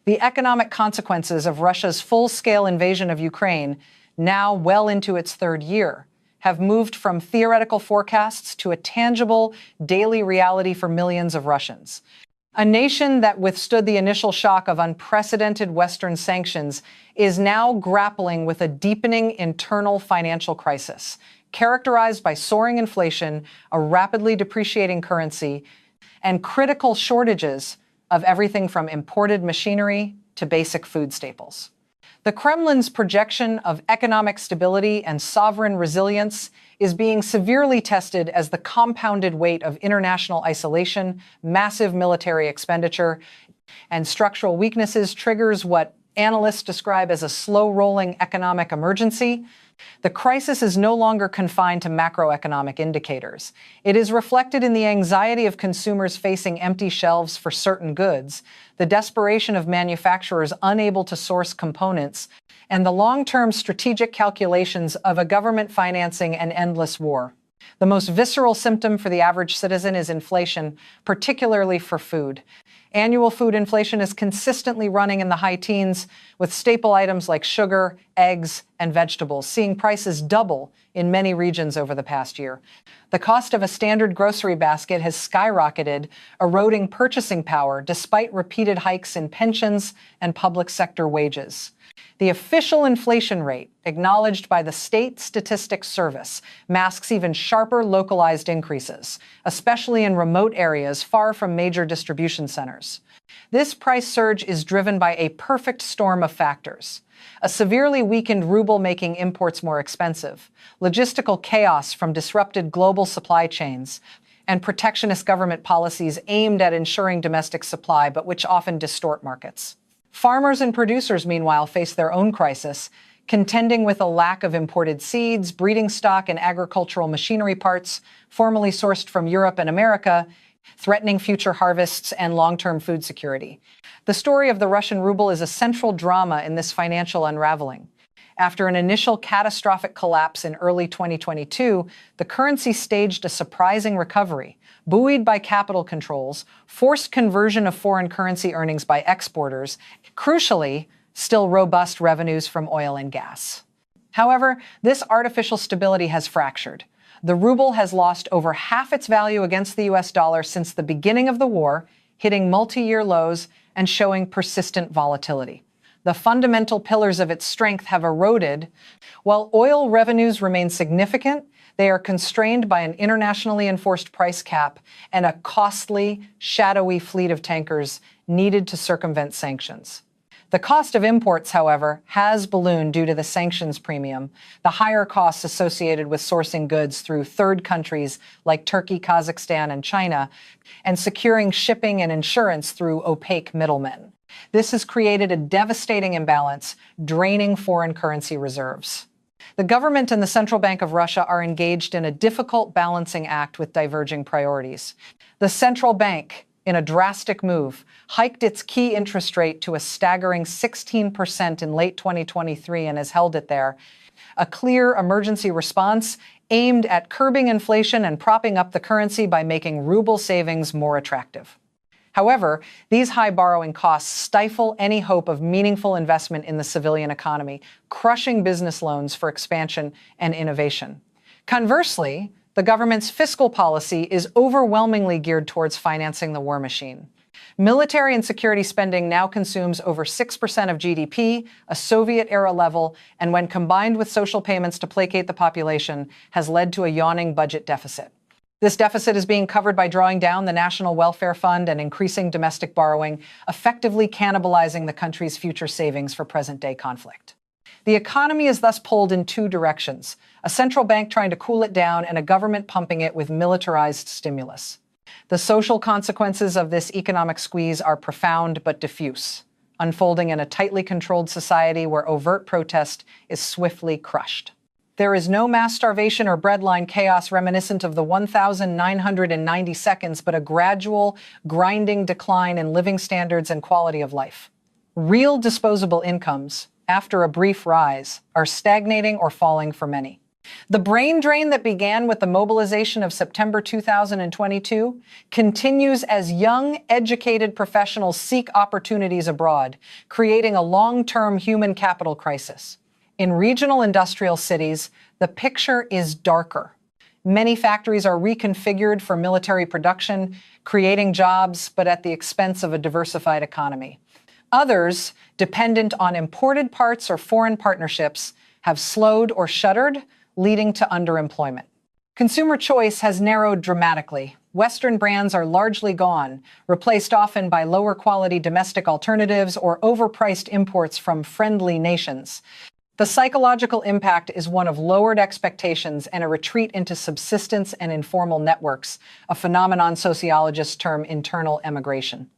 The economic consequences of Russia's full-scale invasion of Ukraine, now well into its third year, have moved from theoretical forecasts to a tangible daily reality for millions of Russians. A nation that withstood the initial shock of unprecedented Western sanctions is now grappling with a deepening internal financial crisis, characterized by soaring inflation, a rapidly depreciating currency, and critical shortages of everything from imported machinery to basic food staples. The Kremlin's projection of economic stability and sovereign resilience is being severely tested as the compounded weight of international isolation, massive military expenditure, and structural weaknesses triggers what analysts describe as a slow-rolling economic emergency. The crisis is no longer confined to macroeconomic indicators. It is reflected in the anxiety of consumers facing empty shelves for certain goods, the desperation of manufacturers unable to source components, and the long-term strategic calculations of a government financing an endless war. The most visceral symptom for the average citizen is inflation, particularly for food. Annual food inflation is consistently running in the high teens, with staple items like sugar, eggs, and vegetables seeing prices double in many regions over the past year. The cost of a standard grocery basket has skyrocketed, eroding purchasing power despite repeated hikes in pensions and public sector wages. The official inflation rate, acknowledged by the State Statistics Service, masks even sharper localized increases, especially in remote areas far from major distribution centers. This price surge is driven by a perfect storm of factors: a severely weakened ruble making imports more expensive, logistical chaos from disrupted global supply chains, and protectionist government policies aimed at ensuring domestic supply but which often distort markets. Farmers and producers, meanwhile, face their own crisis, contending with a lack of imported seeds, breeding stock, and agricultural machinery parts formerly sourced from Europe and America, threatening future harvests and long-term food security. The story of the Russian ruble is a central drama in this financial unraveling. After an initial catastrophic collapse in early 2022, the currency staged a surprising recovery, buoyed by capital controls, forced conversion of foreign currency earnings by exporters, crucially, still robust revenues from oil and gas. However, this artificial stability has fractured. The ruble has lost over half its value against the US dollar since the beginning of the war, hitting multi-year lows and showing persistent volatility. The fundamental pillars of its strength have eroded. While oil revenues remain significant, they are constrained by an internationally enforced price cap and a costly, shadowy fleet of tankers needed to circumvent sanctions. The cost of imports, however, has ballooned due to the sanctions premium, the higher costs associated with sourcing goods through third countries like Turkey, Kazakhstan, and China, and securing shipping and insurance through opaque middlemen. This has created a devastating imbalance, draining foreign currency reserves. The government and the Central Bank of Russia are engaged in a difficult balancing act with diverging priorities. The central bank, in a drastic move, hiked its key interest rate to a staggering 16% in late 2023 and has held it there. A clear emergency response aimed at curbing inflation and propping up the currency by making ruble savings more attractive. However, these high borrowing costs stifle any hope of meaningful investment in the civilian economy, crushing business loans for expansion and innovation. Conversely, the government's fiscal policy is overwhelmingly geared towards financing the war machine. Military and security spending now consumes over 6% of GDP, a Soviet-era level, and when combined with social payments to placate the population, has led to a yawning budget deficit. This deficit is being covered by drawing down the National Welfare Fund and increasing domestic borrowing, effectively cannibalizing the country's future savings for present-day conflict. The economy is thus pulled in two directions: a central bank trying to cool it down and a government pumping it with militarized stimulus. The social consequences of this economic squeeze are profound but diffuse, unfolding in a tightly controlled society where overt protest is swiftly crushed. There is no mass starvation or breadline chaos reminiscent of the 1,990 seconds, but a gradual, grinding decline in living standards and quality of life. Real disposable incomes, after a brief rise, are stagnating or falling for many. The brain drain that began with the mobilization of September 2022 continues as young, educated professionals seek opportunities abroad, creating a long-term human capital crisis. In regional industrial cities, the picture is darker. Many factories are reconfigured for military production, creating jobs, but at the expense of a diversified economy. Others, dependent on imported parts or foreign partnerships, have slowed or shuttered, leading to underemployment. Consumer choice has narrowed dramatically. Western brands are largely gone, replaced often by lower-quality domestic alternatives or overpriced imports from friendly nations. The psychological impact is one of lowered expectations and a retreat into subsistence and informal networks, a phenomenon sociologists term internal emigration.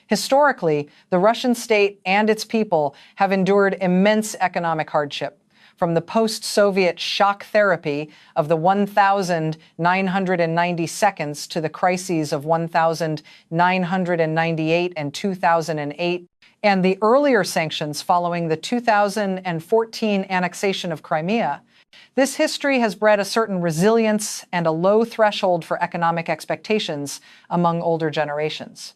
Historically, the Russian state and its people have endured immense economic hardship. From the post-Soviet shock therapy of the 1,990 seconds to the crises of 1,998 and 2008, and the earlier sanctions following the 2014 annexation of Crimea, this history has bred a certain resilience and a low threshold for economic expectations among older generations.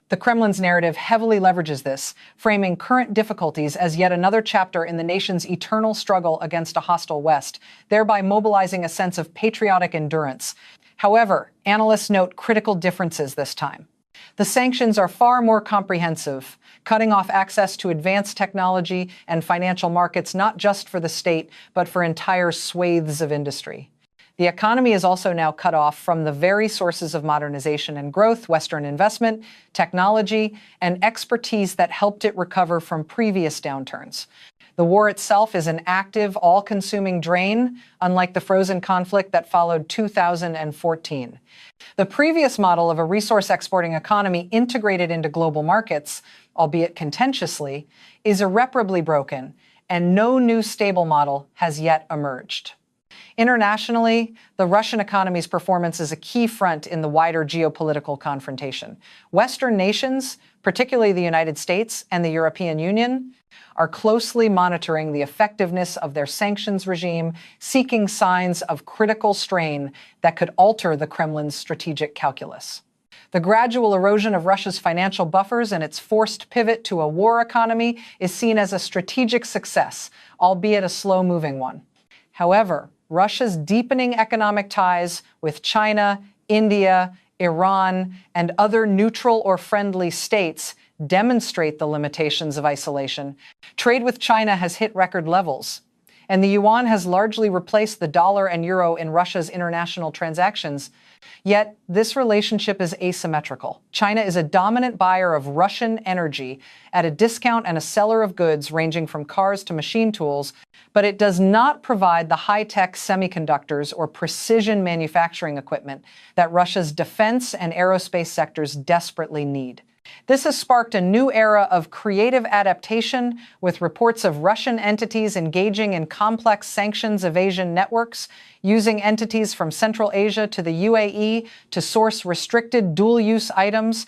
The Kremlin's narrative heavily leverages this, framing current difficulties as yet another chapter in the nation's eternal struggle against a hostile West, thereby mobilizing a sense of patriotic endurance. However, analysts note critical differences this time. The sanctions are far more comprehensive, cutting off access to advanced technology and financial markets not just for the state, but for entire swathes of industry. The economy is also now cut off from the very sources of modernization and growth, Western investment, technology, and expertise that helped it recover from previous downturns. The war itself is an active, all-consuming drain, unlike the frozen conflict that followed 2014. The previous model of a resource-exporting economy integrated into global markets, albeit contentiously, is irreparably broken, and no new stable model has yet emerged. Internationally, the Russian economy's performance is a key front in the wider geopolitical confrontation. Western nations, particularly the United States and the European Union, are closely monitoring the effectiveness of their sanctions regime, seeking signs of critical strain that could alter the Kremlin's strategic calculus. The gradual erosion of Russia's financial buffers and its forced pivot to a war economy is seen as a strategic success, albeit a slow-moving one. However, Russia's deepening economic ties with China, India, Iran, and other neutral or friendly states demonstrate the limitations of isolation. Trade with China has hit record levels, and the yuan has largely replaced the dollar and euro in Russia's international transactions. Yet, this relationship is asymmetrical. China is a dominant buyer of Russian energy at a discount and a seller of goods ranging from cars to machine tools, but it does not provide the high-tech semiconductors or precision manufacturing equipment that Russia's defense and aerospace sectors desperately need. This has sparked a new era of creative adaptation, with reports of Russian entities engaging in complex sanctions evasion networks, using entities from Central Asia to the UAE to source restricted dual-use items,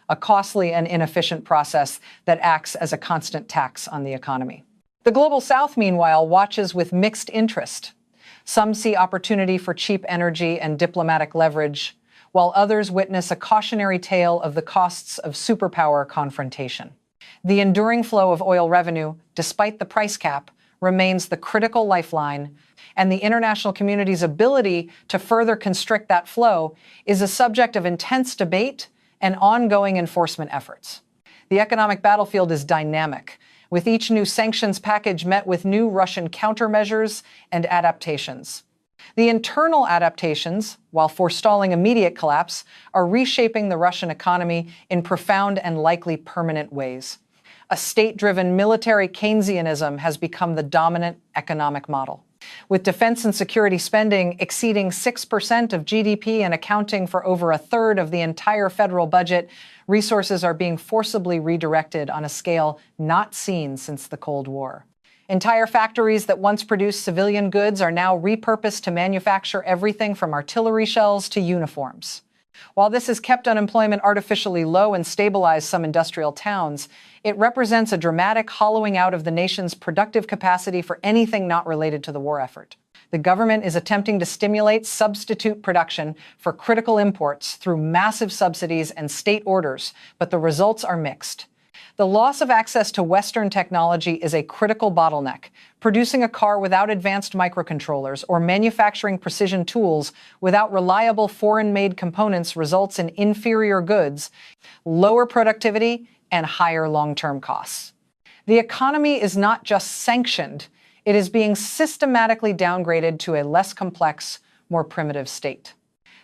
a costly and inefficient process that acts as a constant tax on the economy. The Global South, meanwhile, watches with mixed interest. Some see opportunity for cheap energy and diplomatic leverage, while others witness a cautionary tale of the costs of superpower confrontation. The enduring flow of oil revenue, despite the price cap, remains the critical lifeline, and the international community's ability to further constrict that flow is a subject of intense debate and ongoing enforcement efforts. The economic battlefield is dynamic, with each new sanctions package met with new Russian countermeasures and adaptations. The internal adaptations, while forestalling immediate collapse, are reshaping the Russian economy in profound and likely permanent ways. A state-driven military Keynesianism has become the dominant economic model. With defense and security spending exceeding 6% of GDP and accounting for over a third of the entire federal budget, resources are being forcibly redirected on a scale not seen since the Cold War. Entire factories that once produced civilian goods are now repurposed to manufacture everything from artillery shells to uniforms. While this has kept unemployment artificially low and stabilized some industrial towns, it represents a dramatic hollowing out of the nation's productive capacity for anything not related to the war effort. The government is attempting to stimulate substitute production for critical imports through massive subsidies and state orders, but the results are mixed. The loss of access to Western technology is a critical bottleneck. Producing a car without advanced microcontrollers or manufacturing precision tools without reliable foreign-made components results in inferior goods, lower productivity, and higher long-term costs. The economy is not just sanctioned, it is being systematically downgraded to a less complex, more primitive state.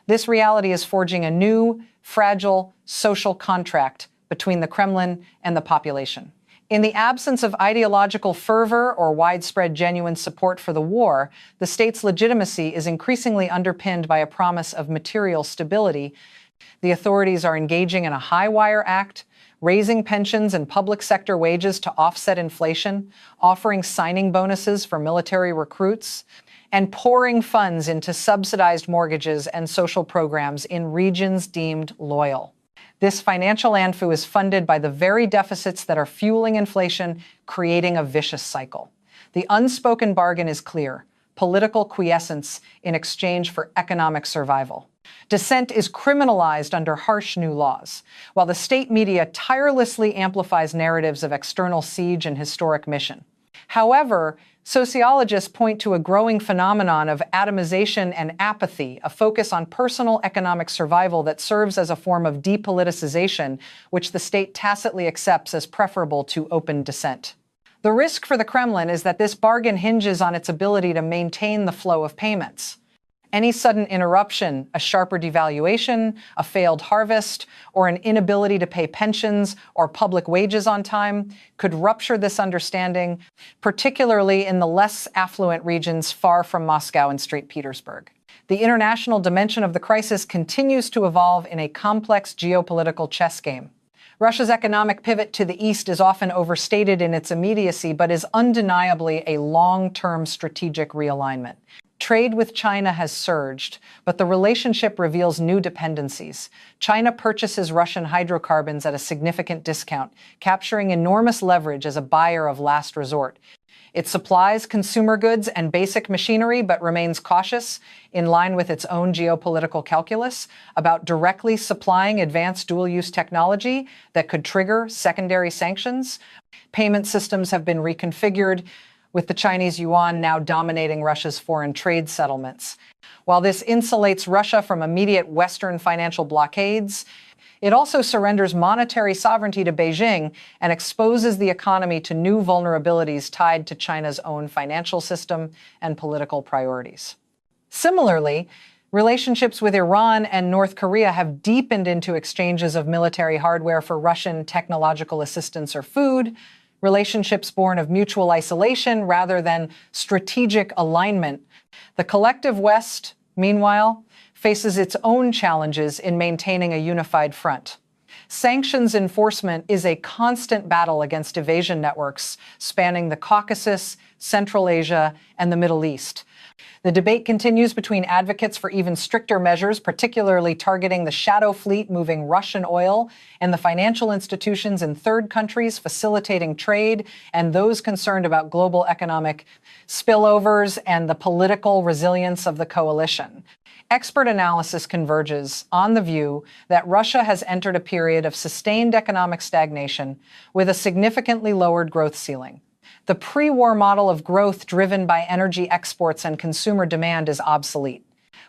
This reality is forging a new, fragile social contract between the Kremlin and the population. In the absence of ideological fervor or widespread genuine support for the war, the state's legitimacy is increasingly underpinned by a promise of material stability. The authorities are engaging in a high-wire act, raising pensions and public sector wages to offset inflation, offering signing bonuses for military recruits, and pouring funds into subsidized mortgages and social programs in regions deemed loyal. This financial ANFU is funded by the very deficits that are fueling inflation, creating a vicious cycle. The unspoken bargain is clear: political quiescence in exchange for economic survival. Dissent is criminalized under harsh new laws, while the state media tirelessly amplifies narratives of external siege and historic mission. However, sociologists point to a growing phenomenon of atomization and apathy, a focus on personal economic survival that serves as a form of depoliticization, which the state tacitly accepts as preferable to open dissent. The risk for the Kremlin is that this bargain hinges on its ability to maintain the flow of payments. Any sudden interruption, a sharper devaluation, a failed harvest, or an inability to pay pensions or public wages on time could rupture this understanding, particularly in the less affluent regions far from Moscow and St. Petersburg. The international dimension of the crisis continues to evolve in a complex geopolitical chess game. Russia's economic pivot to the east is often overstated in its immediacy, but is undeniably a long-term strategic realignment. Trade with China has surged, but the relationship reveals new dependencies. China purchases Russian hydrocarbons at a significant discount, capturing enormous leverage as a buyer of last resort. It supplies consumer goods and basic machinery, but remains cautious, in line with its own geopolitical calculus, about directly supplying advanced dual-use technology that could trigger secondary sanctions. Payment systems have been reconfigured, with the Chinese yuan now dominating Russia's foreign trade settlements. While this insulates Russia from immediate Western financial blockades, it also surrenders monetary sovereignty to Beijing and exposes the economy to new vulnerabilities tied to China's own financial system and political priorities. Similarly, relationships with Iran and North Korea have deepened into exchanges of military hardware for Russian technological assistance or food, relationships born of mutual isolation rather than strategic alignment. The collective West, meanwhile, faces its own challenges in maintaining a unified front. Sanctions enforcement is a constant battle against evasion networks spanning the Caucasus, Central Asia, and the Middle East. The debate continues between advocates for even stricter measures, particularly targeting the shadow fleet moving Russian oil, and the financial institutions in third countries facilitating trade, and those concerned about global economic spillovers and the political resilience of the coalition. Expert analysis converges on the view that Russia has entered a period of sustained economic stagnation with a significantly lowered growth ceiling. The pre-war model of growth driven by energy exports and consumer demand is obsolete.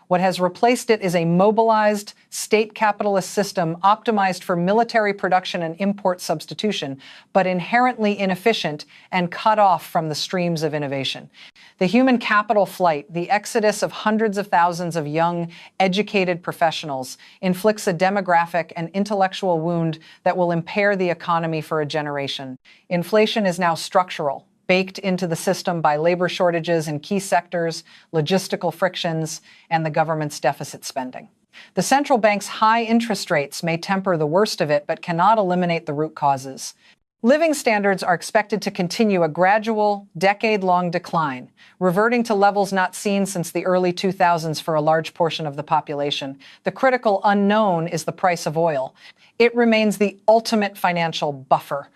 What has replaced it is a mobilized, state capitalist system optimized for military production and import substitution, but inherently inefficient and cut off from the streams of innovation. The human capital flight, the exodus of hundreds of thousands of young, educated professionals, inflicts a demographic and intellectual wound that will impair the economy for a generation. Inflation is now structural, baked into the system by labor shortages in key sectors, logistical frictions, and the government's deficit spending. The central bank's high interest rates may temper the worst of it, but cannot eliminate the root causes. Living standards are expected to continue a gradual, decade-long decline, reverting to levels not seen since the early 2000s for a large portion of the population. The critical unknown is the price of oil. It remains the ultimate financial buffer.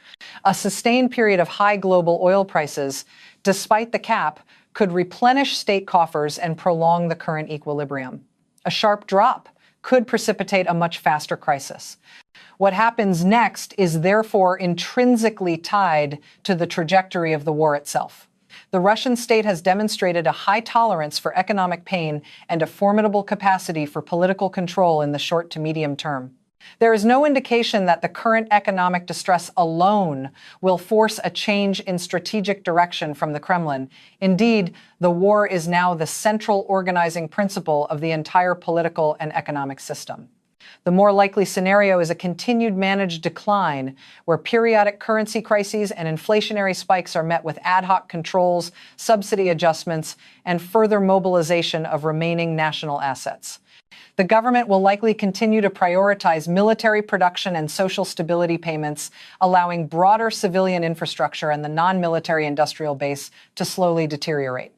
A sustained period of high global oil prices, despite the cap, could replenish state coffers and prolong the current equilibrium. A sharp drop could precipitate a much faster crisis. What happens next is therefore intrinsically tied to the trajectory of the war itself. The Russian state has demonstrated a high tolerance for economic pain and a formidable capacity for political control in the short to medium term. There is no indication that the current economic distress alone will force a change in strategic direction from the Kremlin. Indeed, the war is now the central organizing principle of the entire political and economic system. The more likely scenario is a continued managed decline, where periodic currency crises and inflationary spikes are met with ad hoc controls, subsidy adjustments, and further mobilization of remaining national assets. The government will likely continue to prioritize military production and social stability payments, allowing broader civilian infrastructure and the non-military industrial base to slowly deteriorate.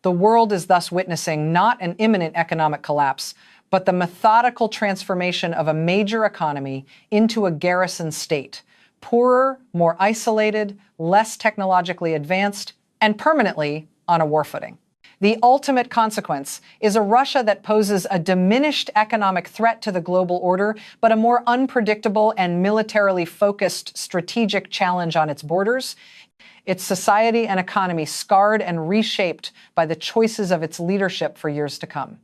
The world is thus witnessing not an imminent economic collapse, but the methodical transformation of a major economy into a garrison state, poorer, more isolated, less technologically advanced, and permanently on a war footing. The ultimate consequence is a Russia that poses a diminished economic threat to the global order, but a more unpredictable and militarily focused strategic challenge on its borders, its society and economy scarred and reshaped by the choices of its leadership for years to come.